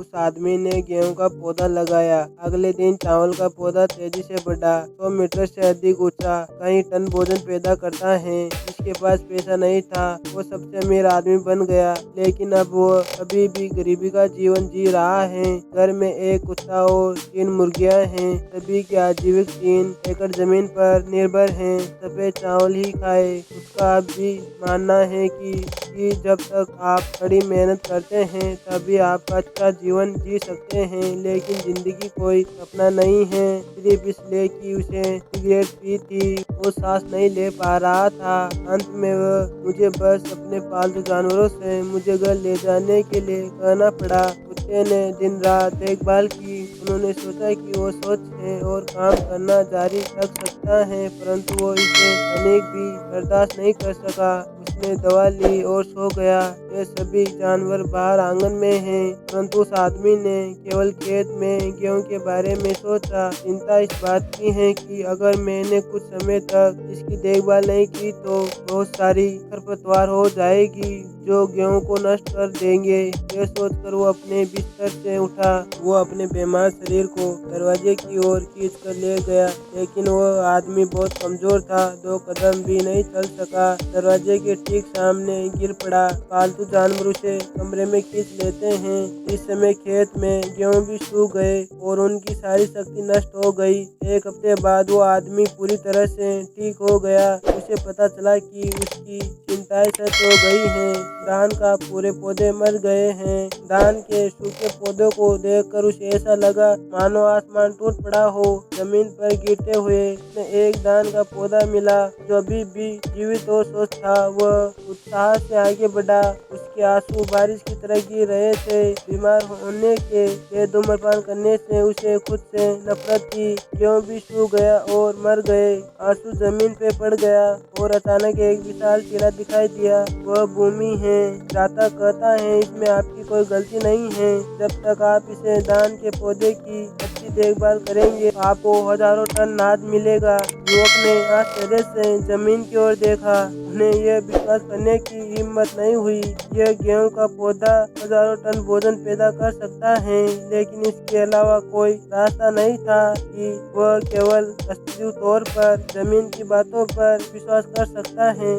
उस आदमी ने गेहूं का पौधा लगाया। अगले दिन चावल का पौधा तेजी से बढ़ा, 100 मीटर से अधिक ऊंचा, कई टन भोजन पैदा करता है। जिसके पास पैसा नहीं था वो सबसे अमीर आदमी बन गया, लेकिन अब वो अभी भी गरीबी का जीवन जी रहा है। घर में एक कुत्ता और 3 मुर्गियां हैं। सभी की आजीविका 3 एकड़ जमीन पर निर्भर है। सफेद चावल ही खाए। उसका भी मानना है कि जब तक आप कड़ी मेहनत करते हैं तभी आप अच्छा जीवन जी सकते हैं, लेकिन जिंदगी कोई सपना नहीं है, सिर्फ इसलिए कि उसे सिगरेट पी थी, वो सांस नहीं ले पा रहा था। अंत में वह मुझे बस अपने पालतू जानवरों से मुझे घर ले जाने के लिए कहना पड़ा। कुत्ते ने दिन रात देखभाल की। उन्होंने सोचा कि वो स्वच्छ है और काम करना जारी रख सकता है, परंतु वो इसे तनिक भी बर्दाश्त नहीं कर सका। उसने दवा ली और सो गया। ये सभी जानवर बाहर आंगन में हैं, परंतु उस आदमी ने केवल खेत में गेहूं के बारे में सोचा। चिंता इस बात की है कि अगर मैंने कुछ समय तक इसकी देखभाल नहीं की तो बहुत सारी खरपतवार हो जाएगी जो गेहूं को नष्ट कर देंगे। यह सोचकर वो अपने बिस्तर से उठा। वो अपने बीमार शरीर को दरवाजे की ओर खींच कर ले गया, लेकिन वो आदमी बहुत कमजोर था, 2 कदम भी नहीं चल सका। दरवाजे के ठीक सामने गिर पड़ा। पालतू जानवर उसे कमरे में खींच लेते हैं। इस समय खेत में गेहूं भी सूख गए और उनकी सारी शक्ति नष्ट हो गई। 1 हफ्ते बाद वो आदमी पूरी तरह से ठीक हो गया। उसे पता चला कि उसकी चिंताएं सच हो गई हैं। धान का पूरे पौधे मर गए हैं। धान के सूखे पौधों को देखकर उसे ऐसा लगा मानो आसमान टूट पड़ा हो। जमीन पर गिरते हुए उसने एक धान का पौधा मिला जो अभी भी जीवित और स्वस्थ था। वह उत्साह से आगे बढ़ा। उसके आंसू बारिश की तरह गिर रहे थे। बीमार होने के धूम्रपान करने से उसे खुद से नफरत थी। गेहूं भी सूख गया और मर गए। आंसू जमीन पे पड़ गया और अचानक एक विशाल टीला दिखाई दिया। वह भूमि है। दाता कहता है इसमें आपकी कोई गलती नहीं है। जब तक आप इसे धान के पौधे की अच्छी देखभाल करेंगे आपको हजारों टन अनाज मिलेगा। युवक ने आश्चर्य से जमीन की ओर देखा। उन्हें यह विश्वास करने की हिम्मत नहीं हुई। यह गेहूं का पौधा हजारों टन भोजन पैदा कर सकता है, लेकिन इसके अलावा कोई रास्ता नहीं था कि वह केवल अस्तित्व तौर पर जमीन की बातों पर विश्वास कर सकता है।